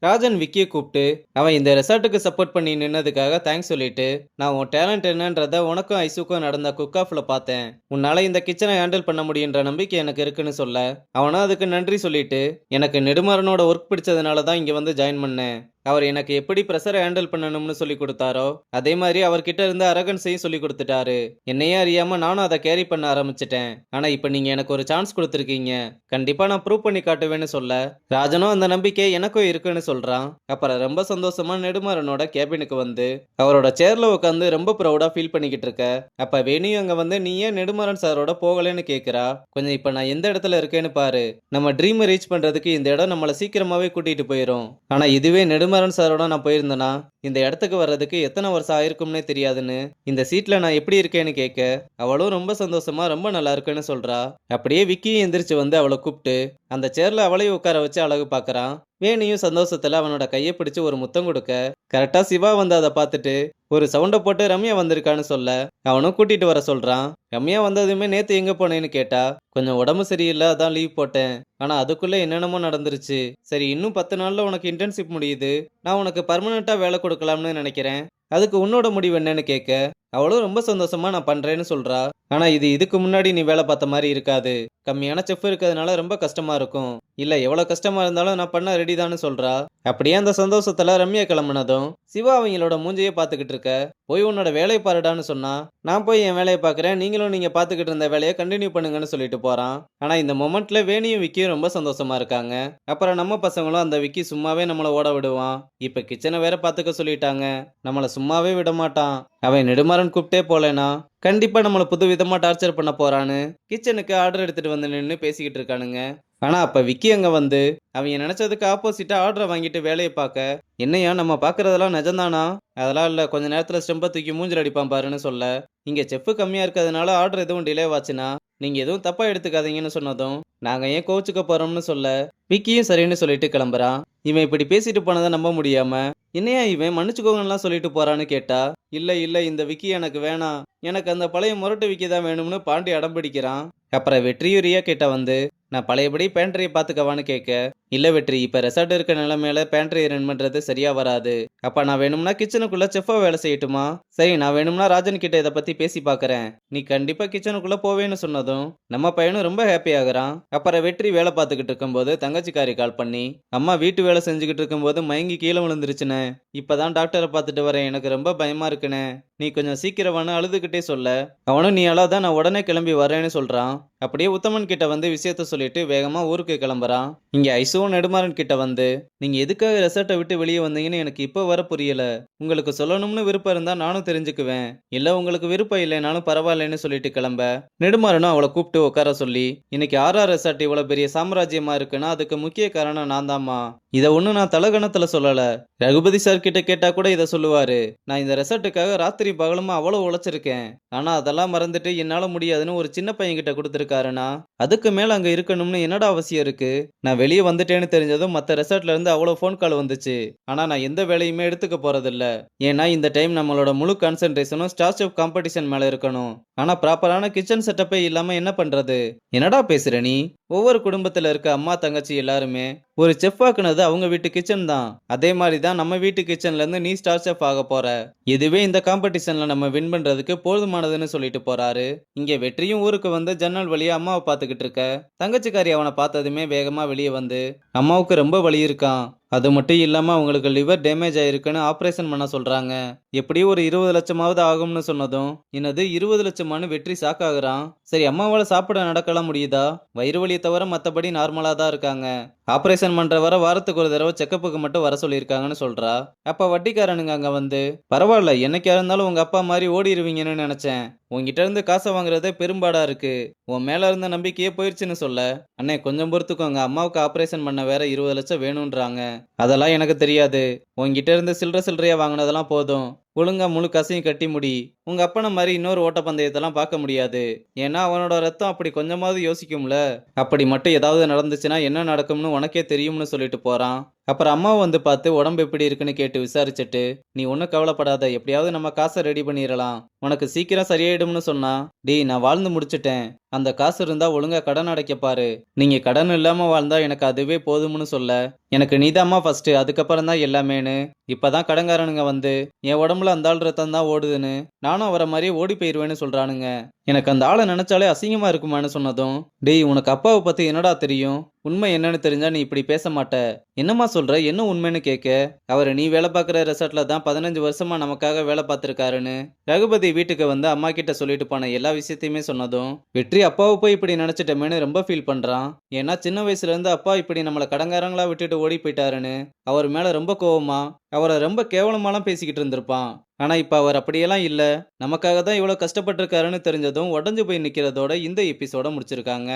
ராஜன் விக்கியை கூப்பிட்டு அவன் இந்த ரெசார்ட்டுக்கு சப்போர்ட் பண்ணி நின்னதுக்காக தேங்க்ஸ் சொல்லிட்டு, நான் உன் டேலண்ட் என்னன்றத உனக்கும் ஐசுக்கும் நடந்த குக் ஆஃப்ல பார்த்தேன். உன்னால இந்த கிச்சனை ஹேண்டில் பண்ண முடியுன்ற நம்பிக்கை எனக்கு இருக்குன்னு சொல்ல, அவனும் அதுக்கு நன்றி சொல்லிட்டு, எனக்கு நெடுமாறனோட ஒர்க் பிடிச்சதுனால தான் இங்க வந்து ஜாயின் பண்ணேன். அவர் எனக்கு எப்படி ப்ரெஷரை ஹேண்டில் பண்ணணும்னு சொல்லி கொடுத்தாரோ அதே மாதிரி அவர்கிட்ட இருந்து அரகன்ஸையும் சொல்லி கொடுத்துட்டாரு. என்னையே அறியாம நானும் அதை கேரி பண்ண ஆரம்பிச்சிட்டேன். ஆனா இப்ப நீங்க எனக்கு ஒரு சான்ஸ் கொடுத்துருக்கீங்க, கண்டிப்பா நான் ப்ரூவ் பண்ணி காட்டுவேன்னு சொல்ல, ராஜனும் அந்த நம்பிக்கை எனக்கும் இருக்குன்னு சொல்றான். அப்புறம் ரொம்ப சந்தோஷமா நெடுமாறனோட கேபினுக்கு வந்து அவரோட சேர்ல உட்காந்து ரொம்ப ப்ரௌடா ஃபீல் பண்ணிக்கிட்டு இருக்க. அப்ப வேணியும் அங்க வந்து நீ ஏன் நெடுமாறன் சாரோட போகலன்னு கேக்குறா. கொஞ்சம் இப்ப நான் எந்த இடத்துல இருக்கேன்னு பாரு, நம்ம ட்ரீம் ரீச் பண்றதுக்கு இந்த இடம் நம்மளை சீக்கிரமாவே கூட்டிட்டு போயிரும். ஆனா இதுவே நெடுமாறன் சாரோட நான் போயிருந்தேனா இந்த இடத்துக்கு வர்றதுக்கு எத்தனை வருஷம் ஆயிருக்கும்னே தெரியாதுன்னு இந்த சீட்ல நான் எப்படி இருக்கேன்னு கேட்க, அவளும் ரொம்ப சந்தோஷமா ரொம்ப நல்லா இருக்குன்னு சொல்றா. அப்படியே விக்கியும் எந்திரிச்சு வந்து அவளை கூப்பிட்டு அந்த சேர்ல அவளையும் உட்கார வச்சு அழகு பாக்குறான். வேணியும் சந்தோஷத்துல அவனோட கையை பிடிச்சு ஒரு முத்தம் கொடுக்க, கரெக்டா சிவா வந்து அதை பார்த்துட்டு ஒரு சவுண்டை போட்டு ரம்யா வந்திருக்கான்னு சொல்ல, அவனும் கூட்டிட்டு வர சொல்றான். ரம்யா வந்ததுமே நேத்து எங்க போனேன்னு கேட்டா, கொஞ்சம் உடம்பு சரியில்லை அதான் லீவ் போட்டேன், ஆனா அதுக்குள்ள என்னென்னமோ நடந்துருச்சு. சரி இன்னும் 10 நாள்ல உனக்கு இன்டர்ன்ஷிப் முடியுது, நான் உனக்கு பர்மனண்டா வேலை கொடுக்கலாம்னு நினைக்கிறேன், அதுக்கு உன்னோட முடிவு என்னன்னு கேட்க, அவளும் ரொம்ப சந்தோஷமா நான் பண்றேன்னு சொல்றா. ஆனா இதுக்கு முன்னாடி நீ வேலை பார்த்த மாதிரி இருக்காது, கம்மியான செஃப் இருக்கிறதுனால ரொம்ப கஷ்டமா இருக்கும். இல்ல எவ்வளவு கஷ்டமா இருந்தாலும் நான் பண்ண ரெடி தான்னு சொல்றா. அப்படியே அந்த சந்தோஷத்துல ரம்யா கிளம்புனதும் சிவா அவங்களோட மூஞ்சியே பாத்துக்கிட்டு இருக்க, போய் உன்னோட வேலையை பாருடான்னு சொன்னா, நான் போய் என் வேலையை பாக்குறேன், நீங்களும் நீங்க பாத்துக்கிட்டு இருந்த வேலையை கண்டினியூ பண்ணுங்கன்னு சொல்லிட்டு போறான். ஆனா இந்த மொமெண்ட்ல வேணியும் விக்கியும் ரொம்ப சந்தோஷமா இருக்காங்க. அப்புறம் நம்ம பசங்களும் அந்த விக்கி சும்மாவே நம்மள ஓட விடுவான், இப்ப கிச்சனை வேற பாத்துக்க சொல்லிட்டாங்க, நம்மள சும்மாவே விட மாட்டான், அவன் நெடுமாறன் கூப்பிட்டே போலேனா கண்டிப்பா நம்மள புது விதமா டார்ச்சர் பண்ண போறான்னு கிச்சனுக்கு ஆர்டர் எடுத்துட்டு வந்து நின்று பேசிக்கிட்டு இருக்கானுங்க. ஆனா அப்ப விக்கி அங்க வந்து அவங்க நினைச்சதுக்கு ஆப்போசிட்டா ஆர்டரை வாங்கிட்டு வேலையை பார்க்க, என்னையா நம்ம பாக்குறதெல்லாம் நிஜம்தானா, அதெல்லாம் இல்ல கொஞ்ச நேரத்துல ஸ்டெம்ப தூக்கி மூஞ்சில் அடிப்பான் பாருன்னு சொல்ல, இங்க செஃப் கம்மியா இருக்கிறதுனால ஆர்டர் எதுவும் டிலே ஆச்சுன்னா நீங்க எதுவும் தப்பா எடுத்துக்காதீங்கன்னு சொன்னதும் நாங்க ஏன் கோச்சுக்க போறோம்னு சொல்ல, விக்கியும் சரின்னு சொல்லிட்டு கிளம்புறான். இவன் இப்படி பேசிட்டு போனதை நம்ப முடியாம, என்னையா இவன் மன்னிச்சுக்கோங்கலாம் சொல்லிட்டு போறான்னு கேட்டா, இல்ல இல்ல இந்த விக்கி எனக்கு வேணாம், எனக்கு அந்த பழைய முரட்டு விக்கி தான் வேணும்னு பாண்டி அடம் பிடிக்கிறான். அப்புறம் வெற்றியும் ரியா கேட்ட வந்து நான் பழையபடி பேண்ட்ரியை பாத்துக்கவான்னு கேட்க, இல்ல வெற்றி இப்ப ரெசார்ட் இருக்க நிலைமையில பேண்ட்ரி ரன் பண்றது சரியா வராது, அப்ப நான் வேணும்னா கிச்சனுக்குள்ள செஃபா வேலை செய்யட்டுமா, சரி நான் வேணும்னா ராஜன் கிட்ட இதை பத்தி பேசி பாக்குறேன், நீ கண்டிப்பா கிச்சனுக்குள்ள போவேன்னு சொன்னதும் நம்ம பையனும் ரொம்ப ஹாப்பி ஆகுறான். அப்புறம் வெற்றி வேலை பார்த்துக்கிட்டு இருக்கும்போது தங்கச்சிக்காரி கால் பண்ணி, அம்மா வீட்டு வேலை செஞ்சுக்கிட்டு இருக்கும்போது மயங்கி கீழே விழுந்துருச்சுனே, இப்பதான் டாக்டரை பார்த்துட்டு வரேன், எனக்கு ரொம்ப பயமா இருக்குனே, நீ கொஞ்சம் சீக்கிரவானு அழுதுகிட்டே சொல்ல, அவனும் நீ அழாதான் நான் உடனே கிளம்பி வரேன்னு சொல்றான். அப்படியே உத்தமன் கிட்ட வந்து விஷயத்த சொல்லிட்டு வேகமா ஊருக்கு கிளம்புறான். இங்க ஐசுவும் நெடுமாறன் கிட்ட வந்து, நீங்க எதுக்காக ரெசார்ட்டை விட்டு வெளியே வந்தீங்கன்னு எனக்கு இப்போ வர புரியல, உங்களுக்கு சொல்லணும்னு விருப்பம் இருந்தா நானும் தெரிஞ்சுக்குவேன், இல்ல உங்களுக்கு விருப்பம் இல்லைனாலும் பரவாயில்லைன்னு சொல்லிட்டு கிளம்ப, நெடுமாறனும் அவளை கூப்பிட்டு உட்கார சொல்லி, இன்னைக்கு ஆர்ஆர் ரெசார்ட் இவ்வளவு பெரிய சாம்ராஜ்யமா இருக்குன்னா அதுக்கு முக்கிய காரணம் நான் தாம்மா, இதை ஒண்ணு நான் தலகணத்துல சொல்லல, ரகுபதி சார் கிட்ட கேட்டா கூட இதை சொல்லுவாரு, நான் இந்த ரெசார்ட்டுக்காக ராத்திரி பகலுமா அவ்வளவு உழைச்சிருக்கேன், ஆனா அதெல்லாம் மறந்துட்டு என்னால முடியாதுன்னு ஒரு சின்ன பையன் கிட்ட கொடுத்துருக்காருன்னா அதுக்கு மேல அங்க இருக்கணும்னு என்னடா அவசியம் இருக்கு, நான் வெளியே வந்துட்டேன்னு தெரிஞ்சதும் மத்த ரெசார்ட்ல இருந்து அவ்வளவு ஃபோன் கால் வந்துச்சு, ஆனா நான் எந்த வேலையுமே எடுத்துக்க போறதில்ல, ஏன்னா இந்த டைம் நம்மளோட முழு கான்சென்ட்ரேஷனும் ஸ்டார் செஃப் காம்படிஷன் மேல இருக்கணும், ஆனா ப்ராப்பரான கிச்சன் செட்டப்பே இல்லாம என்ன பண்றது, என்னடா பேசுற நீ, ஒவ்வொரு குடும்பத்துல இருக்க அம்மா தங்கச்சி எல்லாருமே ஒரு செஃப் ஆக்குனது அவங்க வீட்டு கிச்சன் தான், அதே மாதிரி தான் நம்ம வீட்டு கிச்சன்ல இருந்து நீ ஸ்டார் செஃப் ஆக போற, இதுவே இந்த காம்படிஷன்ல நம்ம வின் பண்றதுக்கு போதுமானதுன்னு சொல்லிட்டு போறாரு. இங்க வெற்றியும் ஊருக்கு வந்து ஜன்னல் வழியா அம்மாவை பார்த்துக்கிட்டு இருக்க, தங்கச்சிக்காரி அவனை பார்த்ததுமே வேகமா வெளியே வந்து, அம்மாவுக்கு ரொம்ப வலி இருக்கான், அது மட்டும் இல்லாம அவங்களுக்கு லிவர் டேமேஜ் ஆயிருக்குன்னு ஆபரேஷன் பண்ண சொல்றாங்க, எப்படியும் ஒரு 20 லட்சமாவது ஆகும்னு சொன்னதும் என்னது 20 லட்சமானு வெற்றி ஷாக் ஆகுறான். சரி அம்மாவால சாப்பிட நடக்கலாம் முடியுதா, வயிறு வலியை தவிர மத்தபடி நார்மலா தான் இருக்காங்க, ஆபரேஷன் பண்ற வர வாரத்துக்கு ஒரு தடவை செக்கப்புக்கு மட்டும் வர சொல்லியிருக்காங்கன்னு சொல்றா. அப்ப வட்டிக்காரனுங்க அங்க வந்து, பரவாயில்ல என்னைக்கா இருந்தாலும் உங்க அப்பா மாதிரி ஓடிடுவீங்கன்னு நினைச்சேன், உங்ககிட்ட இருந்து காசை வாங்குறதே பெரும்பாடா இருக்கு, உன் மேல இருந்த நம்பிக்கையே போயிருச்சுன்னு சொல்ல, அண்ணே கொஞ்சம் பொறுத்துக்கோங்க, அம்மாவுக்கு ஆபரேஷன் பண்ண வேற 20 லட்சம் வேணும்ன்றாங்க, அதெல்லாம் எனக்கு தெரியாது, உங்ககிட்ட இருந்து சில்லறையா வாங்கினதெல்லாம் போதும், ஒழுங்கா முழு காசையும் கட்டி முடி, உங்க அப்பனை மாதிரி இன்னொரு ஓட்டப்பந்தயத்தெல்லாம் பார்க்க முடியாது, ஏன்னா அவனோட ரத்தம் அப்படி கொஞ்சமாவது யோசிக்கும்ல, அப்படி மட்டும் ஏதாவது நடந்துச்சுன்னா என்ன நடக்கும்னு உனக்கே தெரியும்னு சொல்லிட்டு போறான். அப்புறம் அம்மாவை வந்து பார்த்து உடம்பு எப்படி இருக்குன்னு கேட்டு விசாரிச்சுட்டு, நீ ஒன்றும் கவலைப்படாத, எப்படியாவது நம்ம காசை ரெடி பண்ணிடலாம், உனக்கு சீக்கிரம் சரியாயிடும்னு சொன்னா, டேய் நான் வாழ்ந்து முடிச்சிட்டேன், அந்த காசு இருந்தா ஒழுங்கா கடன் அடைக்க பாரு. நீங்க கடன் இல்லாம வாழ்ந்தா எனக்கு அதுவே போதும்னு சொல்ல, எனக்கு நீதாம்மா ஃபர்ஸ்ட், அதுக்கப்புறம் தான் எல்லாமேன்னு. இப்பதான் கடன்காரனுங்க வந்து என் உடம்புல அந்த ஆள் ரத்தம் தான் ஓடுதுன்னு நானும் அவரை மாதிரியே ஓடி போயிருவேன்னு சொல்றானுங்க. எனக்கு அந்த ஆளை நினைச்சாலே அசிங்கமா இருக்குமான்னு சொன்னதும், டேய் உனக்கு அப்பாவை பத்தி என்னடா தெரியும்? உண்மை என்னன்னு தெரிஞ்சா நீ இப்படி பேச மாட்ட. என்னம்மா சொல்ற? என்ன உண்மைன்னு கேட்க, அவர் நீ வேலை பார்க்குற ரெசார்ட்ல தான் 15 வருஷமா நமக்காக வேலை பார்த்துருக்காருன்னு ரகுபதி வீட்டுக்கு வந்து அம்மா கிட்ட சொல்லிட்டு போன எல்லா விஷயத்தையுமே சொன்னதும், வெற்றி அப்பாவை போய் இப்படி நினைச்சிட்டமேன்னு ரொம்ப ஃபீல் பண்றான். ஏன்னா சின்ன வயசுல இருந்து அப்பா இப்படி நம்மளை கடங்காரங்களா விட்டுட்டு ஓடி போயிட்டாருன்னு அவர் மேல ரொம்ப கோவமா, அவரை ரொம்ப கேவலமாலாம் பேசிக்கிட்டு இருந்திருப்பான். ஆனா இப்ப அவர் அப்படியெல்லாம் இல்ல. நமக்காக தான் இவ்வளவு கஷ்டப்பட்டிருக்காருன்னு தெரிஞ்சதும் உடஞ்சு போய் நிக்கிறதோட இந்த எபிசோட முடிச்சிருக்காங்க.